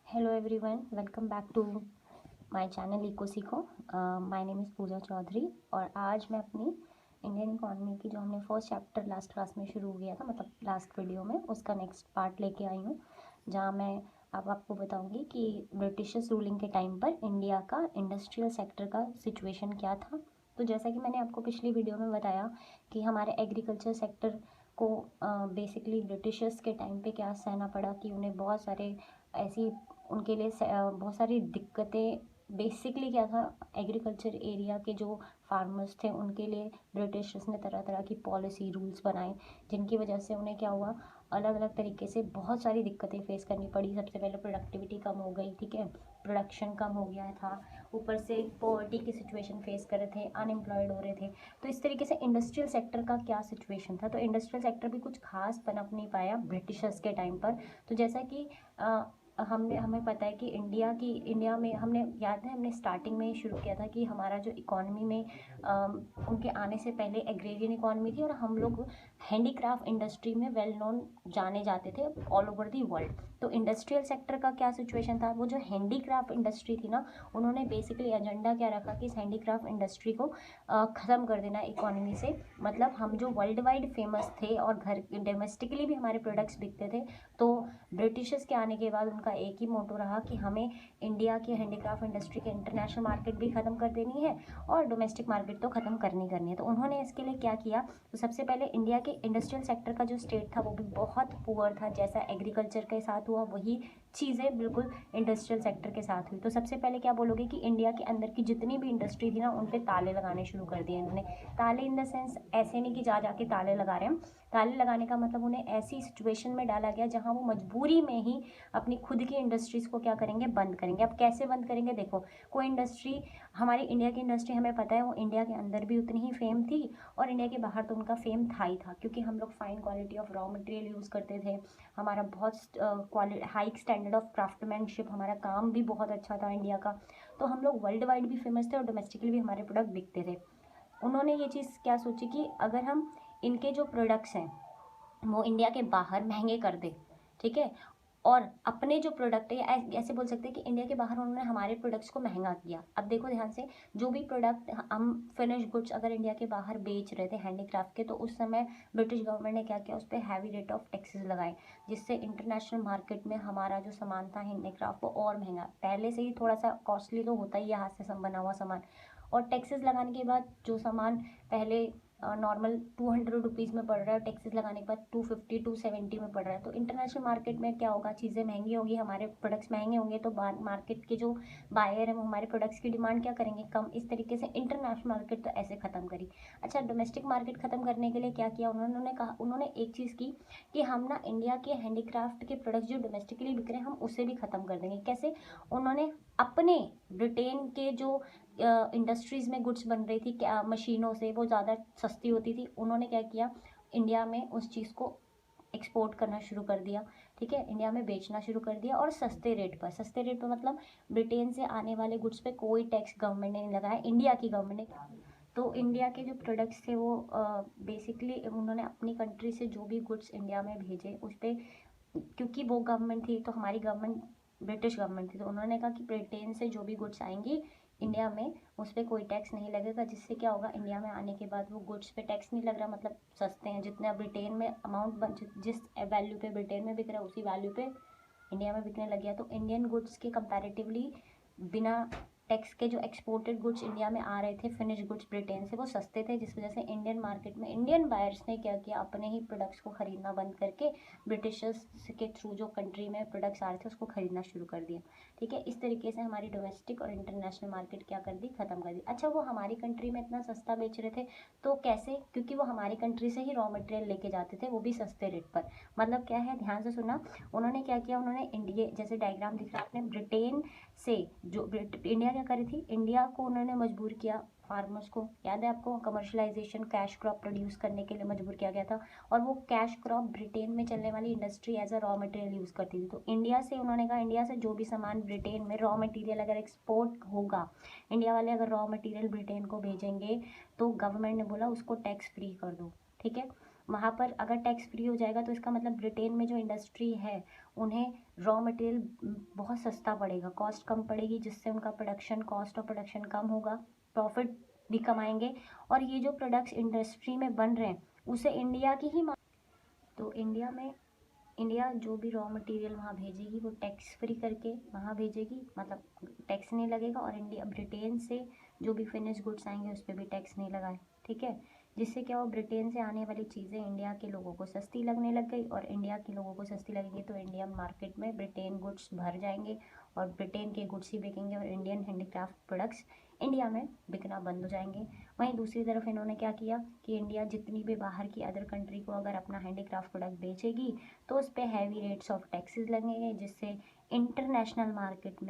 Hello everyone, welcome back to my channel Eco सीखो। My name is Pooja Chaudhary और आज मैं अपनी इंडियन इकोनॉमी की जो हमने फर्स्ट चैप्टर लास्ट क्लास में शुरू किया था, मतलब लास्ट वीडियो में, उसका नेक्स्ट पार्ट लेके आई हूँ, जहाँ मैं अब आपको बताऊँगी कि ब्रिटिशर्स रूलिंग के टाइम पर इंडिया का इंडस्ट्रियल सेक्टर का सिचुएशन क्या था। तो जैसा कि मैंने आपको पिछली वीडियो में बताया कि हमारे एग्रीकल्चर सेक्टर को बेसिकली ब्रिटिशर्स के टाइम पे क्या सहना पड़ा, कि उन्हें बहुत सारे ऐसी उनके लिए बहुत सारी दिक्कतें। बेसिकली क्या था, एग्रीकल्चर एरिया के जो फार्मर्स थे उनके लिए ब्रिटिशर्स ने तरह तरह की पॉलिसी रूल्स बनाए, जिनकी वजह से उन्हें क्या हुआ, अलग अलग तरीके से बहुत सारी दिक्कतें फेस करनी पड़ी। सबसे पहले प्रोडक्टिविटी कम हो गई, ठीक है, प्रोडक्शन कम हो गया था, ऊपर से पॉवर्टी की सिचुएशन फेस कर रहे थे, अनएम्प्लॉयड हो रहे थे। तो इस तरीके से इंडस्ट्रियल सेक्टर का क्या सिचुएशन था, तो इंडस्ट्रियल सेक्टर भी कुछ खास पनप नहीं पाया ब्रिटिशर्स के टाइम पर। तो जैसा कि हमें पता है कि इंडिया में हमने याद है, हमने स्टार्टिंग में शुरू किया था कि हमारा जो इकोनॉमी में उनके आने से पहले एग्रेरियन इकोनॉमी थी और हम लोग हैंडीक्राफ्ट इंडस्ट्री में वेल नोन जाने जाते थे ऑल ओवर दी वर्ल्ड। तो इंडस्ट्रियल सेक्टर का क्या सिचुएशन था, वो जो हैंडीक्राफ्ट इंडस्ट्री थी ना, उन्होंने बेसिकली एजेंडा क्या रखा कि इस हैंडीक्राफ्ट इंडस्ट्री को ख़त्म कर देना इकोनॉमी से। मतलब हम जो वर्ल्ड वाइड फेमस थे और घर डोमेस्टिकली भी हमारे प्रोडक्ट्स बिकते थे, तो ब्रिटिशर्स के आने के बाद उनका एक ही मोटो रहा कि हमें इंडिया की हैंडीक्राफ्ट इंडस्ट्री के इंटरनेशनल मार्केट भी ख़त्म कर देनी है और डोमेस्टिक मार्केट तो ख़त्म करनी करनी है। तो उन्होंने इसके लिए क्या किया, तो सबसे पहले इंडिया के इंडस्ट्रियल सेक्टर का जो स्टेट था वो भी बहुत पुअर था। जैसा एग्रीकल्चर के साथ हुआ वही चीज़ें बिल्कुल इंडस्ट्रियल सेक्टर के साथ हुई। तो सबसे पहले क्या बोलोगे कि इंडिया के अंदर की जितनी भी इंडस्ट्री थी ना, उन पर ताले लगाने शुरू कर दिए इन्होंने। ताले इन द सेंस ऐसे नहीं कि जा जाके ताले लगा रहे हैं, ताले लगाने का मतलब उन्हें ऐसी सिचुएशन में डाला गया जहां वो मजबूरी में ही अपनी खुद की इंडस्ट्रीज़ को क्या करेंगे, बंद करेंगे। अब कैसे बंद करेंगे, देखो, कोई इंडस्ट्री, हमारी इंडिया की इंडस्ट्री हमें पता है वो इंडिया के अंदर भी उतनी ही फेम थी और इंडिया के बाहर तो उनका फेम था ही था, क्योंकि हम लोग fine quality of raw material use करते थे, हमारा बहुत हाई स्टैंडर्ड ऑफ क्राफ्टमैनशिप, हमारा काम भी बहुत अच्छा था इंडिया का। तो हम लोग वर्ल्ड वाइड भी फेमस थे और डोमेस्टिकली भी हमारे प्रोडक्ट बिकते थे। उन्होंने ये चीज़ क्या सोची कि अगर हम इनके जो प्रोडक्ट्स हैं वो इंडिया के बाहर महंगे कर दे, ठीक है, और अपने जो प्रोडक्ट है, ऐसे बोल सकते हैं कि इंडिया के बाहर उन्होंने हमारे प्रोडक्ट्स को महंगा किया। अब देखो ध्यान से, जो भी प्रोडक्ट हम फिनिश गुड्स अगर इंडिया के बाहर बेच रहे थे हैंडीक्राफ्ट के, तो उस समय ब्रिटिश गवर्नमेंट ने क्या किया, उस पर हैवी रेट ऑफ टैक्सेस लगाए, जिससे इंटरनेशनल मार्केट में हमारा जो सामान था हैंडीक्राफ्ट वो और महंगा, पहले से ही थोड़ा सा कॉस्टली तो होता ही है हाथ से बना हुआ सामान, और टैक्सेस लगाने के बाद जो सामान पहले नॉर्मल 200 रुपीज़ में पड़ रहा है, टैक्सेस लगाने के बाद 250 270 में पड़ रहा है। तो इंटरनेशनल मार्केट में क्या होगा, चीज़ें महंगी होगी, हमारे प्रोडक्ट्स महंगे होंगे, तो मार्केट के जो बायर हैं वो हमारे प्रोडक्ट्स की डिमांड क्या करेंगे, कम। इस तरीके से इंटरनेशनल मार्केट तो ऐसे ख़त्म करी। अच्छा, डोमेस्टिक मार्केट ख़त्म करने के लिए क्या किया उन्होंने एक चीज़ की कि हम ना इंडिया के हैंडीक्राफ्ट के प्रोडक्ट्स जो डोमेस्टिकली बिक रहे हैं हम उसे भी ख़त्म कर देंगे। कैसे, उन्होंने अपने ब्रिटेन के जो इंडस्ट्रीज़ में गुड्स बन रही थी क्या मशीनों से, वो ज़्यादा सस्ती होती थी, उन्होंने क्या किया, इंडिया में उस चीज़ को एक्सपोर्ट करना शुरू कर दिया, ठीक है, इंडिया में बेचना शुरू कर दिया, और सस्ते रेट पर। सस्ते रेट पर मतलब ब्रिटेन से आने वाले गुड्स पे कोई टैक्स गवर्नमेंट ने नहीं लगाया, इंडिया की गवर्नमेंट ने। तो इंडिया के जो प्रोडक्ट्स थे वो बेसिकली उन्होंने अपनी कंट्री से जो भी गुड्स इंडिया में भेजे उस पर, क्योंकि वो गवर्नमेंट थी तो हमारी गवर्नमेंट ब्रिटिश गवर्नमेंट थी, तो उन्होंने कहा कि ब्रिटेन से जो भी गुड्स आएंगी इंडिया में उस पर कोई टैक्स नहीं लगेगा, जिससे क्या होगा, इंडिया में आने के बाद वो गुड्स पे टैक्स नहीं लग रहा, मतलब सस्ते हैं। जितने ब्रिटेन में अमाउंट जिस वैल्यू पे ब्रिटेन में बिक रहा है उसी वैल्यू पे इंडिया में बिकने लग गया। तो इंडियन गुड्स के कंपैरेटिवली बिना टैक्स के जो एक्सपोर्टेड गुड्स इंडिया में आ रहे थे, फिनिश गुड्स ब्रिटेन से, वो सस्ते थे, जिस वजह से इंडियन मार्केट में इंडियन बायर्स ने क्या किया, अपने ही प्रोडक्ट्स को खरीदना बंद करके ब्रिटिशर्स के थ्रू जो कंट्री में प्रोडक्ट्स आ रहे थे उसको खरीदना शुरू कर दिया, ठीक है। इस तरीके से हमारी डोमेस्टिक और इंटरनेशनल मार्केट क्या कर दी, ख़त्म कर दी। अच्छा, वो हमारी कंट्री में इतना सस्ता बेच रहे थे तो कैसे, क्योंकि वो हमारी कंट्री से ही रॉ मटेरियल लेके जाते थे, वो भी सस्ते रेट पर। मतलब क्या है, ध्यान से सुना, उन्होंने क्या किया, उन्होंने इंडिया, जैसे डायग्राम दिख रहा है आपने, ब्रिटेन से जो इंडिया क्या करी थी, इंडिया को उन्होंने मजबूर किया, फार्मर्स को याद है आपको, कमर्शलाइजेशन, कैश क्रॉप प्रोड्यूस करने के लिए मजबूर किया गया था, और वो कैश क्रॉप ब्रिटेन में चलने वाली industry as a raw material use करती थी। तो इंडिया से उन्होंने कहा, इंडिया से जो भी सामान ब्रिटेन में रॉ मटेरियल अगर एक्सपोर्ट होगा, इंडिया वाले अगर रॉ मटेरियल ब्रिटेन को भेजेंगे, तो गवर्नमेंट ने बोला उसको टैक्स फ्री कर दो, ठीक है। वहाँ पर अगर टैक्स फ्री हो जाएगा तो इसका मतलब ब्रिटेन में जो इंडस्ट्री है उन्हें रॉ मटेरियल बहुत सस्ता पड़ेगा, कॉस्ट कम पड़ेगी, जिससे उनका प्रोडक्शन कॉस्ट और प्रोडक्शन कम होगा, प्रॉफिट भी कमाएंगे। और ये जो प्रोडक्ट्स इंडस्ट्री में बन रहे हैं उसे इंडिया की ही तो इंडिया जो भी रॉ मटेरियल वहाँ भेजेगी वो टैक्स फ्री करके वहाँ भेजेगी, मतलब टैक्स नहीं लगेगा। और इंडिया ब्रिटेन से जो भी फिनिश गुड्स आएंगे उस पर भी टैक्स नहीं लगाए, ठीक है। जिससे क्या हो, ब्रिटेन से आने वाली चीज़ें इंडिया के लोगों को सस्ती लगने लग गई, और इंडिया के लोगों को सस्ती लगेगी तो इंडियन मार्केट में ब्रिटेन गुड्स भर जाएंगे और ब्रिटेन के गुड्स ही बिकेंगे और इंडियन हैंडीक्राफ्ट प्रोडक्ट्स इंडिया में बिकना बंद हो जाएंगे। वहीं दूसरी तरफ इन्होंने क्या किया कि इंडिया जितनी भी बाहर की अदर कंट्री को अगर अपना हैंडीक्राफ्ट प्रोडक्ट बेचेगी तो उस पर हैवी रेट्स ऑफ टैक्सेस लगेंगे, जिससे इंटरनेशनल मार्केट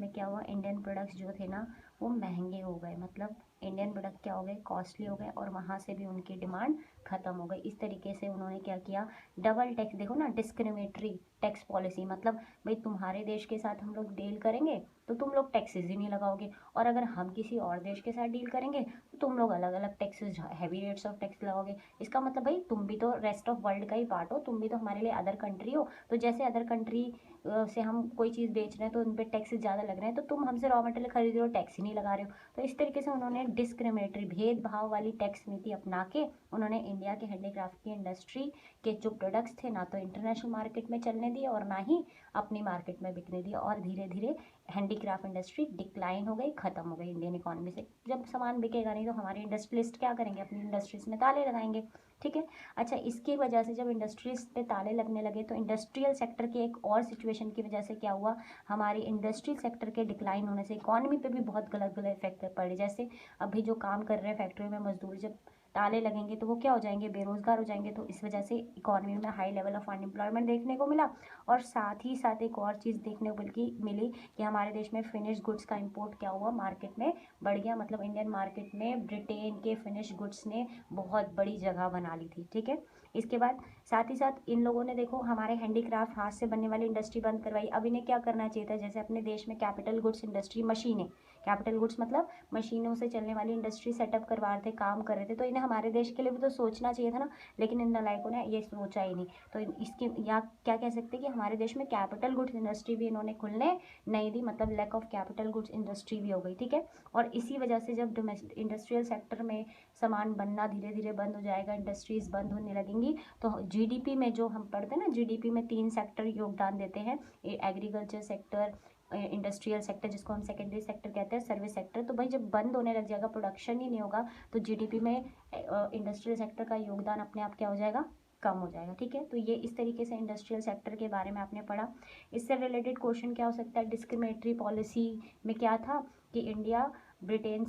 में क्या हुआ, इंडियन प्रोडक्ट्स जो थे ना वो महंगे हो गए, मतलब इंडियन प्रोडक्ट क्या हो गए, कॉस्टली हो गए, और वहाँ से भी उनकी डिमांड ख़त्म हो गई। इस तरीके से उन्होंने क्या किया, डबल टैक्स, देखो ना, डिस्क्रिमिनेटरी टैक्स पॉलिसी, मतलब भाई तुम्हारे देश के साथ हम लोग डील करेंगे तो तुम लोग टैक्सेस ही नहीं लगाओगे, और अगर हम किसी और देश के साथ डील करेंगे तो तुम लोग अलग अलग taxes, heavy rates of tax लगाओगे। इसका मतलब भाई तुम भी तो रेस्ट ऑफ वर्ल्ड का ही पार्ट हो, तुम भी तो हमारे लिए अदर कंट्री हो, तो जैसे अदर कंट्री से हम कोई चीज़ बेच रहे हैं तो उन पर टैक्सेस ज़्यादा लग रहे हैं, तो तुम हमसे रॉ मटेरियल खरीद रहे हो, टैक्स ही नहीं लगा रहे हो। तो इस तरीके से उन्होंने डिस्क्रिमिनेटरी भेदभाव वाली टैक्स नीति अपना के उन्होंने इंडिया के हैंडीक्राफ्ट की इंडस्ट्री के जो प्रोडक्ट्स थे ना तो इंटरनेशनल मार्केट में चलने दिए और ना ही अपनी मार्केट में बिकने दिए, और धीरे धीरे हैंडीक्राफ्ट इंडस्ट्री डिक्लाइन हो गई, ख़त्म हो गई इंडियन इकोनॉमी से। जब सामान बिकेगा नहीं तो हमारे इंडस्ट्रियलिस्ट क्या करेंगे, अपनी इंडस्ट्रीज में ताले लगाएंगे, ठीक है। अच्छा, इसकी वजह से जब इंडस्ट्रीज पे ताले लगने लगे तो इंडस्ट्रियल सेक्टर के एक और सिचुएशन की वजह से क्या हुआ, हमारी इंडस्ट्रियल सेक्टर के डिक्लाइन होने से इकोनॉमी पे भी बहुत गलत गलत इफेक्ट पड़े। जैसे अभी जो काम कर रहे हैं फैक्ट्री में मजदूर, जब ताले लगेंगे तो वो क्या हो जाएंगे, बेरोजगार हो जाएंगे, तो इस वजह से इकोनॉमी में हाई लेवल ऑफ अनएम्प्लॉयमेंट देखने को मिला। और साथ ही साथ एक और चीज़ देखने को मिली कि हमारे देश में फिनिश गुड्स का इम्पोर्ट क्या हुआ, मार्केट में बढ़ गया, मतलब इंडियन मार्केट में ब्रिटेन के फिनिश गुड्स ने बहुत बड़ी जगह बना ली थी, ठीक है। इसके बाद साथ ही साथ इन लोगों ने देखो हमारे हैंडीक्राफ्ट हाथ से बनने वाली इंडस्ट्री बंद करवाई। अब इन्हें क्या करना चाहिए था, जैसे अपने देश में कैपिटल गुड्स इंडस्ट्री, मशीनें, कैपिटल गुड्स मतलब मशीनों से चलने वाली इंडस्ट्री सेटअप करवा रहे थे, काम कर रहे थे, तो इन्हें हमारे देश के लिए भी तो सोचना चाहिए था ना, लेकिन इन नालायकों ने ये सोचा ही नहीं। तो इसकी या क्या कह सकते हैं कि हमारे देश में कैपिटल गुड्स इंडस्ट्री भी इन्होंने खुलने नहीं दी, मतलब lack of capital goods industry भी हो गई, ठीक है। और इसी वजह से जब इंडस्ट्रियल सेक्टर में सामान बनना धीरे धीरे बंद हो जाएगा, इंडस्ट्रीज बंद होने लगेंगी, तो जीडीपी में जो हम पढ़ते हैं ना, जीडीपी में 3 सेक्टर योगदान देते हैं, एग्रीकल्चर सेक्टर, इंडस्ट्रियल सेक्टर जिसको हम सेकेंडरी सेक्टर कहते हैं, सर्विस सेक्टर। तो भाई जब बंद होने लग जाएगा, प्रोडक्शन ही नहीं होगा, तो जीडीपी में इंडस्ट्रियल सेक्टर का योगदान अपने आप क्या हो जाएगा, कम हो जाएगा, ठीक है। तो ये इस तरीके से इंडस्ट्रियल सेक्टर के बारे में आपने पढ़ा। इससे रिलेटेड क्वेश्चन क्या हो सकता है, डिस्क्रिमिनेटरी पॉलिसी में क्या था कि इंडिया ब्रिटेन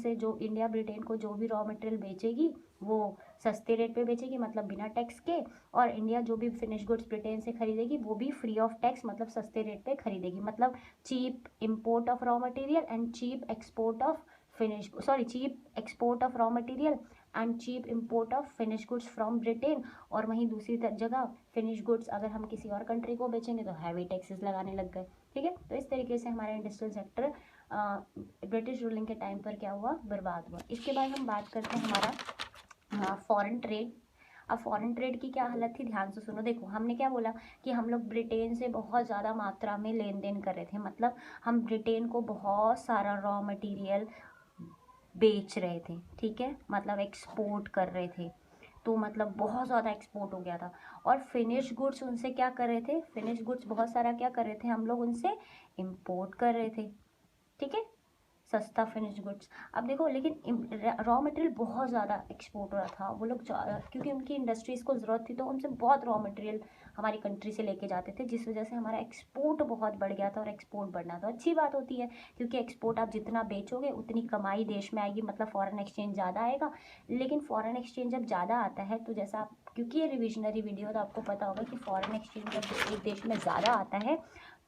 को जो भी रॉ मटेरियल बेचेगी वो सस्ते रेट पे बेचेगी, मतलब बिना टैक्स के, और इंडिया जो भी फिनिश गुड्स ब्रिटेन से खरीदेगी वो भी फ्री ऑफ टैक्स, मतलब सस्ते रेट पे खरीदेगी, मतलब cheap import of raw material and cheap export of raw material and cheap import of finish goods from Britain. और वहीं दूसरी जगह फिनिश गुड्स अगर हम किसी और कंट्री को बेचेंगे तो हैवी टैक्सेस लगाने लग गए, ठीक है। तो इस तरीके से हमारा इंडस्ट्रियल सेक्टर ब्रिटिश रूलिंग के टाइम पर क्या हुआ, बर्बाद हुआ। इसके बाद हम बात करते हैं हमारा फॉरेन ट्रेड। अब फॉरेन ट्रेड की क्या हालत थी, ध्यान से सुनो। देखो हमने क्या बोला कि हम लोग ब्रिटेन से बहुत ज़्यादा मात्रा में लेन देन कर रहे थे, मतलब हम ब्रिटेन को बहुत सारा रॉ मटेरियल बेच रहे थे, ठीक है, मतलब एक्सपोर्ट कर रहे थे, तो मतलब बहुत ज़्यादा एक्सपोर्ट हो गया था। और फिनिश गुड्स उनसे क्या कर रहे थे, फिनिश गुड्स बहुत सारा क्या कर रहे थे, हम लोग उनसे इम्पोर्ट कर रहे थे, ठीक है, सस्ता फिनिश गुड्स। अब देखो लेकिन रॉ मटेरियल बहुत ज़्यादा एक्सपोर्ट हो रहा था, वो लोग क्योंकि उनकी इंडस्ट्रीज़ को ज़रूरत थी तो उनसे बहुत रॉ मटेरियल हमारी कंट्री से लेके जाते थे, जिस वजह से हमारा एक्सपोर्ट बहुत बढ़ गया था। और एक्सपोर्ट बढ़ना तो अच्छी बात होती है, क्योंकि एक्सपोर्ट आप जितना बेचोगे उतनी कमाई देश में आएगी, मतलब फॉरेन एक्सचेंज ज़्यादा आएगा। लेकिन फॉरेन एक्सचेंज जब ज़्यादा आता है तो जैसा आप, क्योंकि ये रिविजनरी वीडियो तो आपको पता होगा कि फॉरेन एक्सचेंज जब एक देश में ज़्यादा आता है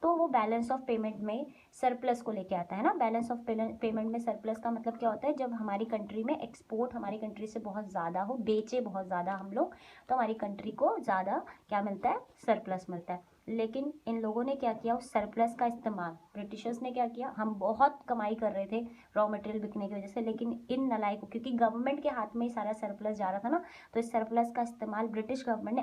तो वो बैलेंस ऑफ पेमेंट में सरप्लस को लेके आता है ना। बैलेंस ऑफ पेमेंट में सरप्लस का मतलब क्या होता है, जब हमारी कंट्री में एक्सपोर्ट हमारी कंट्री से बहुत ज़्यादा हो, बेचे बहुत ज़्यादा हम लोग, तो हमारी कंट्री को ज़्यादा क्या मिलता है, सरप्लस मिलता है। लेकिन इन लोगों ने क्या किया, उस सरप्लस का इस्तेमाल, ब्रिटिशर्स ने क्या किया, हम बहुत कमाई कर रहे थे रॉ मटेरियल बिकने की वजह से, लेकिन इन नलायकों, क्योंकि गवर्नमेंट के हाथ में ही सारा सरप्लस जा रहा था ना, तो इस सरप्लस का इस्तेमाल ब्रिटिश गवर्नमेंट ने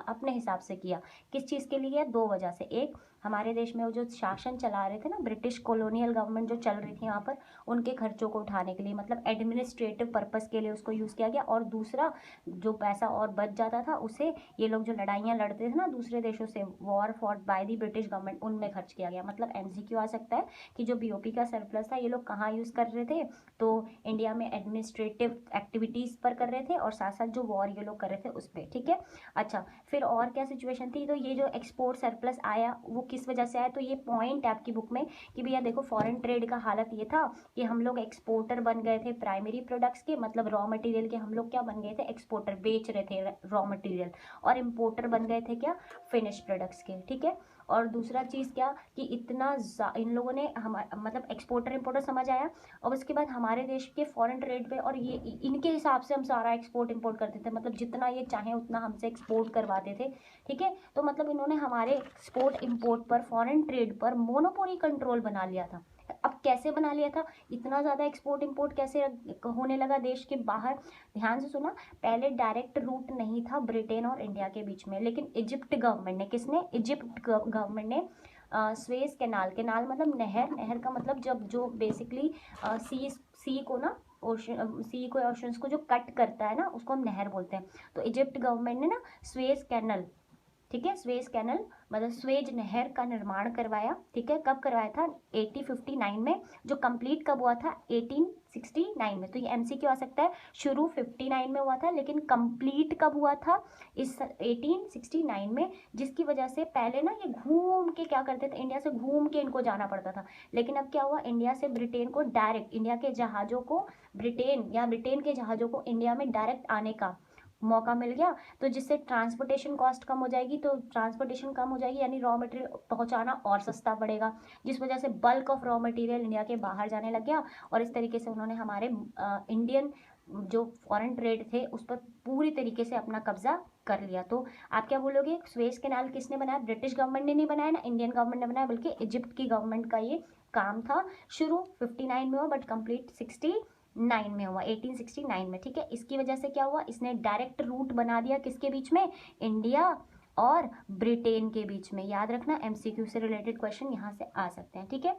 अपने हिसाब से किया। किस चीज़ के लिए, दो वजह से। एक, हमारे देश में वो जो शासन चला रहे थे ना, ब्रिटिश कॉलोनियल गवर्नमेंट जो चल रही थी यहाँ पर, उनके खर्चों को उठाने के लिए, मतलब एडमिनिस्ट्रेटिव पर्पस के लिए उसको यूज़ किया गया। और दूसरा, जो पैसा और बच जाता था उसे ये लोग जो लड़ाइयाँ लड़ते थे ना दूसरे देशों से, war fought by the British government, उनमें खर्च किया गया। मतलब एमसीक्यू आ सकता है कि जो बीओपी का सरप्लस था ये लोग कहाँ यूज़ कर रहे थे, तो इंडिया में एडमिनिस्ट्रेटिव एक्टिविटीज़ पर कर रहे थे, और साथ साथ जो वॉर ये लोग कर रहे थे उस पर, ठीक है। अच्छा, फिर और क्या सिचुएशन थी, तो ये जो एक्सपोर्ट सरप्लस आया वो किस वजह से आया, तो ये पॉइंट है आपकी बुक में कि भैया देखो, फॉरेन ट्रेड का हालत ये था कि हम लोग एक्सपोर्टर बन गए थे प्राइमरी प्रोडक्ट्स के, मतलब रॉ मटेरियल के, हम लोग क्या बन गए थे, एक्सपोर्टर, बेच रहे थे रॉ मटेरियल, और इम्पोर्टर बन गए थे क्या, फिनिश प्रोडक्ट्स के, ठीक है। और दूसरा चीज़ क्या, कि इतना इन लोगों ने मतलब एक्सपोर्टर इम्पोर्टर समझ आया, और उसके बाद हमारे देश के फॉरेन ट्रेड पे, और ये इनके हिसाब से हम सारा एक्सपोर्ट इम्पोर्ट करते थे, मतलब जितना ये चाहें उतना हमसे एक्सपोर्ट करवाते थे, ठीक है। तो मतलब इन्होंने हमारे एक्सपोर्ट इम्पोर्ट पर, फॉरेन ट्रेड पर मोनोपोली कंट्रोल बना लिया था। अब कैसे बना लिया था, इतना ज़्यादा एक्सपोर्ट इम्पोर्ट कैसे होने लगा देश के बाहर, ध्यान से सुना। पहले डायरेक्ट रूट नहीं था ब्रिटेन और इंडिया के बीच में, लेकिन इजिप्ट गवर्नमेंट ने, किसने, इजिप्ट गवर्नमेंट ने स्वेज कैनाल, कैनाल मतलब नहर, नहर का मतलब जब जो बेसिकली सी को ना, ओशन, सी को, ओशंस को जो कट करता है ना, उसको हम नहर बोलते हैं। तो इजिप्ट गवर्नमेंट ने ना स्वेज कैनल, ठीक है, स्वेज कैनल मतलब स्वेज नहर का निर्माण करवाया, ठीक है। कब करवाया था, 1859 में। जो कंप्लीट कब हुआ था, 1869 में। तो ये एमसीक्यू आ सकता है, शुरू 59 में हुआ था, लेकिन कंप्लीट कब हुआ था, इस 1869 में। जिसकी वजह से पहले ना ये घूम के क्या करते थे, इंडिया से घूम के इनको जाना पड़ता था, लेकिन अब क्या हुआ, इंडिया से ब्रिटेन को डायरेक्ट, इंडिया के जहाज़ों को ब्रिटेन, या ब्रिटेन के जहाज़ों को इंडिया में डायरेक्ट आने का मौका मिल गया। तो जिससे ट्रांसपोर्टेशन कॉस्ट कम हो जाएगी, तो ट्रांसपोर्टेशन कम हो जाएगी यानी रॉ मटेरियल पहुंचाना और सस्ता पड़ेगा, जिस वजह से bulk of raw material India के बाहर जाने लग गया। और इस तरीके से उन्होंने हमारे इंडियन जो फॉरेन ट्रेड थे उस पर पूरी तरीके से अपना कब्जा कर लिया। तो आप क्या बोलोगे, स्वेज कैनाल किसने बनाया, ब्रिटिश गवर्नमेंट ने नहीं बनाया ना, इंडियन गवर्नमेंट ने बनाया, बल्कि इजिप्ट की गवर्नमेंट का ये काम था। शुरू 59 में हुआ, बट कंप्लीट 69 में हुआ, 1869 में, ठीक है। इसकी वजह से क्या हुआ, इसने डायरेक्ट रूट बना दिया किसके बीच में, इंडिया और ब्रिटेन के बीच में। याद रखना, एमसीक्यू से रिलेटेड क्वेश्चन यहाँ से आ सकते हैं, ठीक है।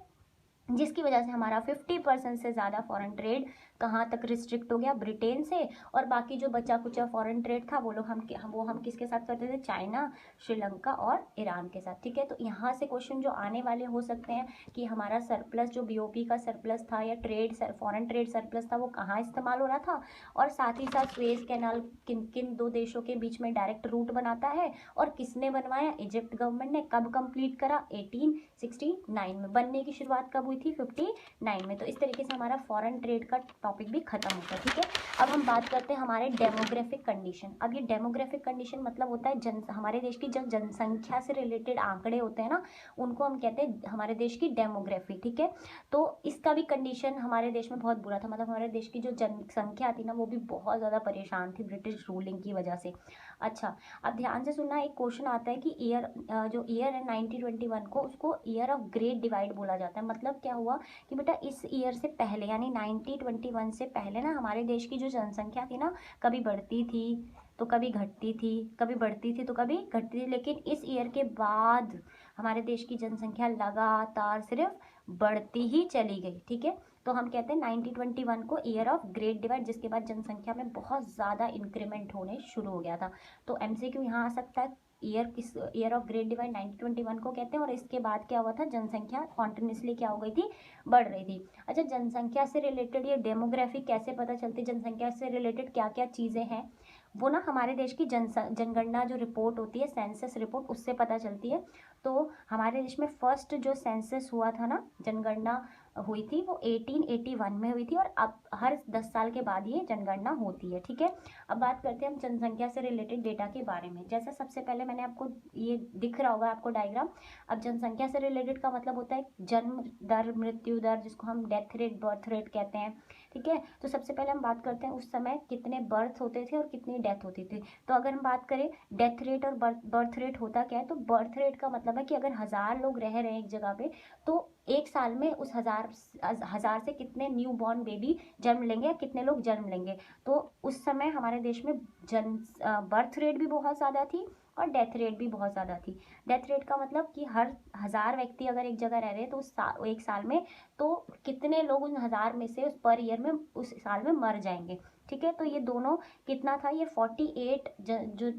जिसकी वजह से हमारा 50% से ज़्यादा फॉरेन ट्रेड कहाँ तक रिस्ट्रिक्ट हो गया, ब्रिटेन से। और बाकी जो बचा कुचा फॉरेन ट्रेड था वो लोग हम किसके साथ करते थे, चाइना, श्रीलंका और ईरान के साथ, ठीक है। तो यहाँ से क्वेश्चन जो आने वाले हो सकते हैं कि हमारा सरप्लस, जो बीओपी का सरप्लस था या फॉरेन ट्रेड सरप्लस था, वो कहाँ इस्तेमाल हो रहा था, और साथ ही साथ स्वेज कैनाल किन किन दो देशों के बीच में डायरेक्ट रूट बनाता है, और किसने बनवाया, इजिप्ट गवर्नमेंट ने। कब कंप्लीट करा, 1869 में। बनने की शुरुआत कब हुई थी, 59 में। तो इस तरीके से हमारा फॉरेन ट्रेड का टॉपिक भी खत्म होता है, ठीक है। अब हम बात करते हैं हमारे डेमोग्राफिक कंडीशन। अब ये डेमोग्राफिक कंडीशन मतलब होता है हमारे देश की जब जनसंख्या से रिलेटेड आंकड़े होते हैं ना, उनको हम कहते हैं हमारे देश की डेमोग्राफी, ठीक है। तो इसका भी कंडीशन हमारे देश में बहुत बुरा था, मतलब हमारे देश की जो जनसंख्या थी ना वो भी बहुत ज़्यादा परेशान थी ब्रिटिश रूलिंग की वजह से। अच्छा, अब ध्यान से सुनना, एक क्वेश्चन आता है कि जो ईयर है 1921 को, उसको ईयर ऑफ ग्रेट डिवाइड बोला जाता है। मतलब क्या हुआ कि बेटा इस ईयर से पहले यानी 1921 से पहले ना हमारे देश की जो जनसंख्या थी ना, कभी बढ़ती थी तो कभी घटती थी, कभी बढ़ती थी तो कभी घटती थी, लेकिन इस ईयर के बाद हमारे देश की जनसंख्या लगातार सिर्फ बढ़ती ही चली गई, ठीक है। तो हम कहते हैं 1921 को ईयर ऑफ ग्रेट डिवाइड, जिसके बाद जनसंख्या में बहुत ज़्यादा इंक्रीमेंट होने शुरू हो गया था। तो एमसीक्यू यहाँ आ सकता है, ईयर ऑफ ग्रेट डिवाइड 1921 को कहते हैं। और इसके बाद क्या हुआ था, जनसंख्या कॉन्टिन्यूसली क्या हो गई थी, बढ़ रही थी। अच्छा, जनसंख्या से रिलेटेड ये डेमोग्राफी कैसे पता चलती है, जनसंख्या से रिलेटेड क्या क्या चीज़ें हैं, वो ना हमारे देश की जनगणना जो रिपोर्ट होती है, सेंसस रिपोर्ट, उससे पता चलती है। तो हमारे देश में फर्स्ट जो सेंसस हुआ था ना, जनगणना हुई थी वो 1881 में हुई थी, और अब हर 10 साल के बाद ये जनगणना होती है। ठीक है, अब बात करते हैं हम जनसंख्या से रिलेटेड डेटा के बारे में। जैसे सबसे पहले मैंने आपको, ये दिख रहा होगा आपको डायग्राम। अब जनसंख्या से रिलेटेड का मतलब होता है जन्म दर, मृत्यु दर, जिसको हम डेथ रेट, बर्थ रेट कहते हैं। ठीक है, तो सबसे पहले हम बात करते हैं उस समय कितने बर्थ होते थे और कितनी डेथ होती थी। तो अगर हम बात करें डेथ रेट और बर्थ रेट होता क्या है, तो बर्थ रेट का मतलब है कि अगर 1000 लोग रह रहे हैं एक जगह पे, तो एक साल में उस हजार से कितने न्यू बॉर्न बेबी जन्म लेंगे या कितने लोग जन्म लेंगे। तो उस समय हमारे देश में बर्थ रेट भी बहुत ज़्यादा थी और डेथ रेट भी बहुत ज़्यादा थी। डेथ रेट का मतलब कि हर 1000 व्यक्ति अगर एक जगह रह रहे हैं तो एक साल में तो कितने लोग उन 1000 में से उस पर ईयर में उस साल में मर जाएंगे। ठीक है, तो ये दोनों कितना था, ये 48 जो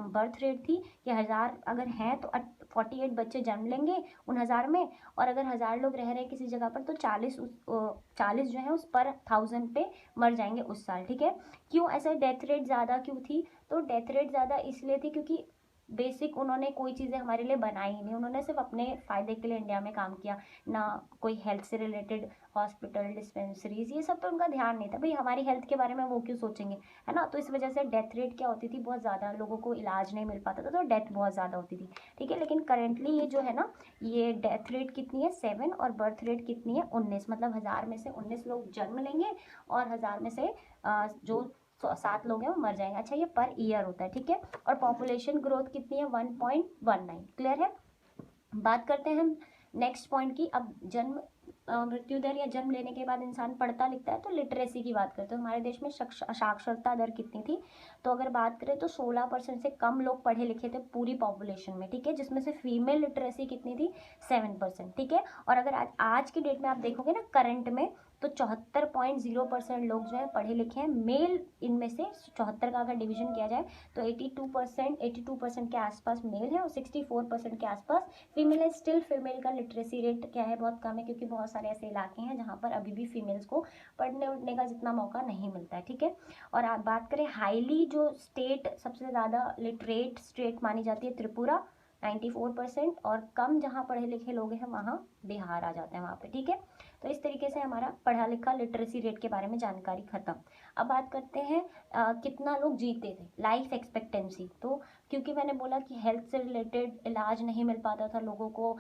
बर्थ रेट थी, ये 1000 अगर हैं तो 48 बच्चे जन्म लेंगे उन 1000 में, और अगर 1000 लोग रह रहे हैं किसी जगह पर तो 40 जो है उस पर 1000 पे मर जाएंगे उस साल। ठीक है, क्यों ऐसा डेथ रेट ज़्यादा क्यों थी, तो डेथ रेट ज़्यादा इसलिए थी क्योंकि बेसिक उन्होंने कोई चीज़ें हमारे लिए बनाई नहीं, उन्होंने सिर्फ अपने फ़ायदे के लिए इंडिया में काम किया, ना कोई हेल्थ से रिलेटेड हॉस्पिटल, डिस्पेंसरीज, ये सब पे उनका ध्यान नहीं था। भाई हमारी हेल्थ के बारे में वो क्यों सोचेंगे, है ना। तो इस वजह से डेथ रेट क्या होती थी, बहुत ज़्यादा लोगों को इलाज नहीं मिल पाता था, तो डेथ बहुत ज़्यादा होती थी। ठीक है, लेकिन करेंटली ये जो है ना, ये डेथ रेट कितनी है 7, और बर्थ रेट कितनी है 19, मतलब 1000 में से 19 लोग जन्म लेंगे और 1000 में से जो 7 लोग हैं वो मर जाएंगे। अच्छा, ये पर ईयर होता है। ठीक है, और पॉपुलेशन ग्रोथ कितनी है 1.19। क्लियर है। बात करते हैं हम नेक्स्ट पॉइंट की। अब जन्म मृत्यु दर या जन्म लेने के बाद इंसान पढ़ता लिखता है तो लिटरेसी की बात करते हैं। हमारे देश में साक्षरता दर कितनी थी, तो अगर बात करें तो 16% से कम लोग पढ़े लिखे थे पूरी पॉपुलेशन में। ठीक है, जिसमें से फीमेल लिटरेसी कितनी थी 7%। ठीक है, और अगर आज की डेट में आप देखोगे ना करंट में, तो 74.0% लोग जो है पढ़े लिखे हैं मेल। इनमें से 74 का अगर डिवीजन किया जाए तो 82% के आसपास मेल है और 64% के आसपास फीमेल है। स्टिल फीमेल का लिटरेसी रेट क्या है, बहुत कम है, क्योंकि बहुत सारे ऐसे इलाके हैं जहाँ पर अभी भी फीमेल्स को पढ़ने उठने का जितना मौका नहीं मिलता है। ठीक है, और आप बात करें हाईली जो स्टेट सबसे ज़्यादा लिटरेट स्टेट मानी जाती है, त्रिपुरा 94%, और कम जहाँ पढ़े लिखे लोग हैं वहाँ बिहार आ जाते हैं वहाँ पे। ठीक है, तो इस तरीके से हमारा पढ़ा लिखा लिटरेसी रेट के बारे में जानकारी खत्म। अब बात करते हैं कितना लोग जीते थे, लाइफ एक्सपेक्टेंसी। तो क्योंकि मैंने बोला कि हेल्थ से रिलेटेड इलाज नहीं मिल पाता था लोगों को,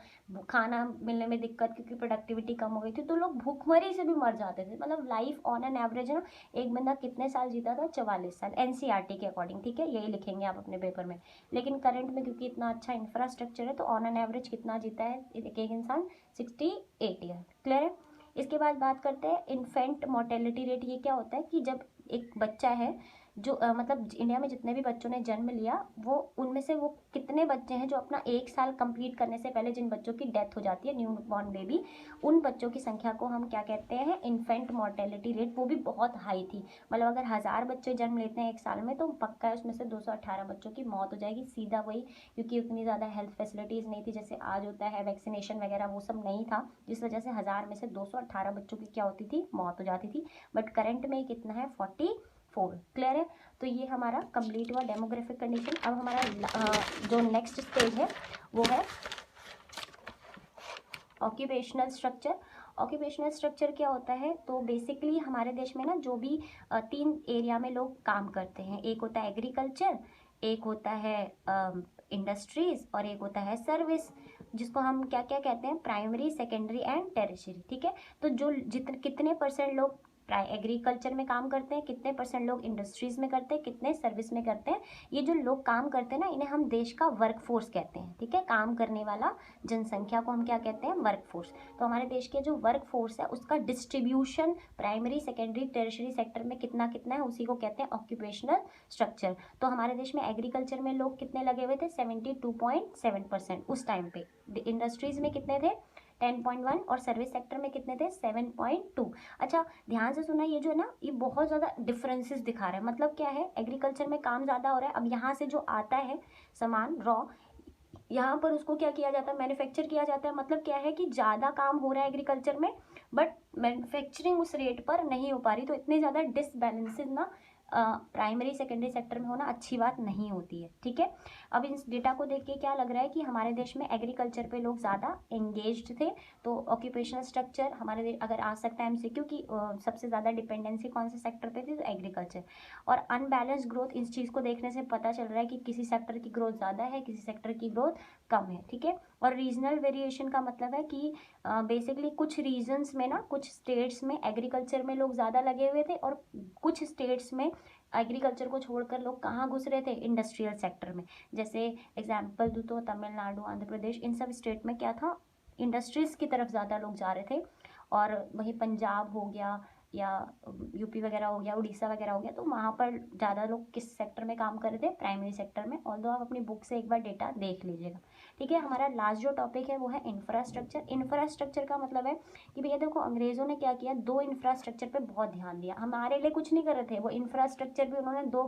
खाना मिलने में दिक्कत क्योंकि प्रोडक्टिविटी कम हो गई थी, तो लोग भूखमरी से भी मर जाते थे। मतलब लाइफ ऑन एन एवरेज ना, एक बंदा कितने साल जीता था, 44 साल, एनसीईआरटी के अकॉर्डिंग। ठीक है, यही लिखेंगे आप अपने पेपर में। लेकिन करंट में क्योंकि इतना अच्छा इंफ्रास्ट्रक्चर है तो ऑन एन एवरेज कितना जीता है एक इंसान, 68 ईयर। क्लियर है। इसके बाद बात करते हैं इन्फेंट मोर्टेलिटी रेट। ये क्या होता है कि जब एक बच्चा है जो मतलब इंडिया में जितने भी बच्चों ने जन्म लिया, वो उनमें से वो कितने बच्चे हैं जो अपना 1 साल कंप्लीट करने से पहले जिन बच्चों की डेथ हो जाती है, न्यू बॉर्न बेबी, उन बच्चों की संख्या को हम क्या कहते हैं, इन्फेंट मोर्टेलिटी रेट। वो भी बहुत हाई थी, मतलब अगर 1000 बच्चे जन्म लेते हैं एक साल में तो पक्का है उसमें से 218 बच्चों की मौत हो जाएगी, सीधा वही, क्योंकि उतनी ज़्यादा हेल्थ फैसिलिटीज़ नहीं थी जैसे आज होता है, वैक्सीनेशन वगैरह वो सब नहीं था, जिस वजह से 1000 में से 218 बच्चों की क्या होती थी, मौत हो जाती थी। बट करंट में कितना है, 44। क्लियर है। तो ये हमारा कंप्लीट हुआ डेमोग्राफिक कंडीशन। अब हमारा जो नेक्स्ट स्टेज है वो है ऑक्यूपेशनल स्ट्रक्चर। ऑक्यूपेशनल स्ट्रक्चर क्या होता है, तो बेसिकली हमारे देश में ना जो भी 3 एरिया में लोग काम करते हैं, एक होता है एग्रीकल्चर, एक होता है इंडस्ट्रीज, और एक होता है सर्विस, जिसको हम क्या क्या कहते हैं, प्राइमरी, सेकेंडरी एंड टेरिशरी। ठीक है, तो जो कितने % लोग एग्रीकल्चर में काम करते हैं, कितने % लोग इंडस्ट्रीज में करते हैं, कितने सर्विस में करते हैं, ये जो लोग काम करते हैं ना, इन्हें हम देश का वर्क फोर्स कहते हैं। ठीक है, काम करने वाला जनसंख्या को हम क्या कहते हैं, वर्क फोर्स। तो हमारे देश के जो वर्क फोर्स है उसका distribution primary, secondary, tertiary sector में कितना कितना है, उसी को कहते हैं ऑक्यूपेशनल स्ट्रक्चर। तो हमारे देश में एग्रीकल्चर में लोग कितने लगे हुए थे, 72.7% उस टाइम पे। इंडस्ट्रीज में कितने थे, 10.1, और सर्विस सेक्टर में कितने थे, 7.2। अच्छा ध्यान से सुना, ये जो है ना, ये बहुत ज़्यादा डिफरेंसेस दिखा रहा है। मतलब क्या है, एग्रीकल्चर में काम ज़्यादा हो रहा है, अब यहाँ से जो आता है सामान रॉ, यहाँ पर उसको क्या किया जाता है, मैन्युफैक्चर किया जाता है। मतलब क्या है कि ज़्यादा काम हो रहा है एग्रीकल्चर में, बट मैन्युफैक्चरिंग उस रेट पर नहीं हो पा रही, तो इतने ज़्यादा डिसबैलेंसेस ना प्राइमरी सेकेंडरी सेक्टर में होना अच्छी बात नहीं होती है, ठीक है। अब इस डेटा को देख के क्या लग रहा है कि हमारे देश में एग्रीकल्चर पे लोग ज़्यादा एंगेज्ड थे, तो ऑक्यूपेशनल स्ट्रक्चर हमारे अगर आ सकता है एमसीक्यू की सबसे ज़्यादा डिपेंडेंसी कौन से सेक्टर पे थी, तो एग्रीकल्चर। और अनबैलेंस ग्रोथ, इस चीज़ को देखने से पता चल रहा है कि किसी सेक्टर की ग्रोथ ज़्यादा है, किसी सेक्टर की ग्रोथ कम है, ठीक है। और रीजनल वेरिएशन का मतलब है कि बेसिकली कुछ रीजन्स में ना, कुछ स्टेट्स में एग्रीकल्चर में लोग ज़्यादा लगे हुए थे, और कुछ स्टेट्स में एग्रीकल्चर को छोड़कर लोग कहाँ घुस रहे थे, इंडस्ट्रियल सेक्टर में। जैसे एग्जाम्पल दूँ तो तमिलनाडु, आंध्र प्रदेश, इन सब स्टेट में क्या था, इंडस्ट्रीज़ की तरफ ज़्यादा लोग जा रहे थे। और वही पंजाब हो गया या यूपी वगैरह हो गया, उड़ीसा वगैरह हो गया, तो वहाँ पर ज़्यादा लोग किस सेक्टर में काम कर रहे थे, प्राइमरी सेक्टर में। ऑल्दो आप अपनी बुक से एक बार डेटा देख लीजिएगा, ठीक है। हमारा लास्ट जो टॉपिक है वो है इंफ्रास्ट्रक्चर। इंफ्रास्ट्रक्चर का मतलब है कि भैया देखो, अंग्रेज़ों ने क्या किया, दो इंफ्रास्ट्रक्चर पे बहुत ध्यान दिया, हमारे लिए कुछ नहीं कर रहे थे वो। इंफ्रास्ट्रक्चर भी उन्होंने दो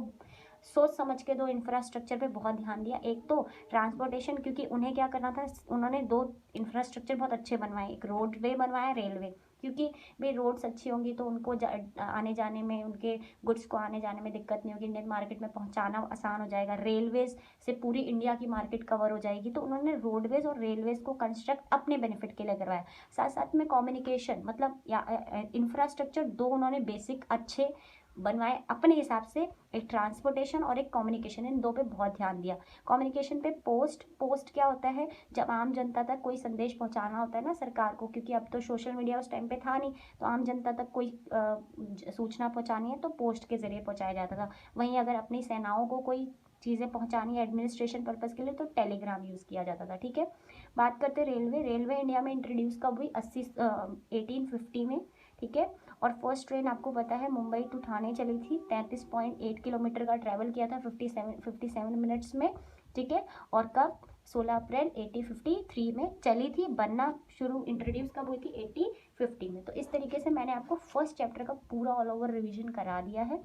सोच समझ के दो इंफ्रास्ट्रक्चर पे बहुत ध्यान दिया। एक तो ट्रांसपोर्टेशन, क्योंकि उन्हें क्या करना था, उन्होंने दो इंफ्रास्ट्रक्चर बहुत अच्छे बनवाए, एक रोडवे बनवाया, रेलवे, क्योंकि भाई रोड्स अच्छी होंगी तो उनको आने जाने में, उनके गुड्स को आने जाने में दिक्कत नहीं होगी, इंडियन मार्केट में पहुंचाना आसान हो जाएगा, रेलवेज से पूरी इंडिया की मार्केट कवर हो जाएगी। तो उन्होंने रोडवेज और रेलवेज को कंस्ट्रक्ट अपने बेनिफिट के लिए करवाया। साथ साथ में कम्युनिकेशन, मतलब या इंफ्रास्ट्रक्चर दो उन्होंने बेसिक अच्छे बनवाए अपने हिसाब से, एक ट्रांसपोर्टेशन और एक कम्युनिकेशन, इन दो पे बहुत ध्यान दिया। कम्युनिकेशन पे पोस्ट क्या होता है, जब आम जनता तक कोई संदेश पहुंचाना होता है ना सरकार को, क्योंकि अब तो सोशल मीडिया उस टाइम पे था नहीं, तो आम जनता तक कोई सूचना पहुंचानी है तो पोस्ट के जरिए पहुंचाया जाता था। वहीं अगर अपनी सेनाओं को कोई चीज़ें पहुंचानी है एडमिनिस्ट्रेशन पर्पज़ के लिए, तो टेलीग्राम यूज़ किया जाता था, ठीक है। बात करते रेलवे। रेलवे इंडिया में इंट्रोड्यूस कब हुई, 1850 में, ठीक है। और फर्स्ट ट्रेन आपको पता है मुंबई टू ठाणे चली थी, 33.8 किलोमीटर का ट्रैवल किया था 57 मिनट्स में, ठीक है। और कब, 16 अप्रैल 1853 में चली थी, बनना शुरू इंट्रोड्यूस कब हुई थी, 1850 में। तो इस तरीके से मैंने आपको फर्स्ट चैप्टर का पूरा ऑल ओवर रिवीजन करा दिया है।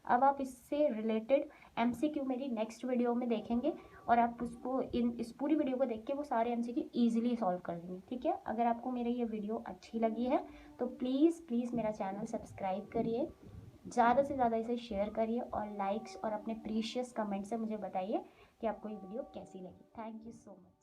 अब आप इससे रिलेटेड एमसीक्यू मेरी नेक्स्ट वीडियो में देखेंगे, और आप उसको इस पूरी वीडियो को देख के वो सारे एमसीक्यू ईजिली सॉल्व कर लेंगे, ठीक है। अगर आपको मेरी ये वीडियो अच्छी लगी है तो प्लीज़ मेरा चैनल सब्सक्राइब करिए, ज़्यादा से ज़्यादा इसे शेयर करिए, और लाइक्स और अपने प्रीशियस कमेंट से मुझे बताइए कि आपको ये वीडियो कैसी लगी। Thank you so much.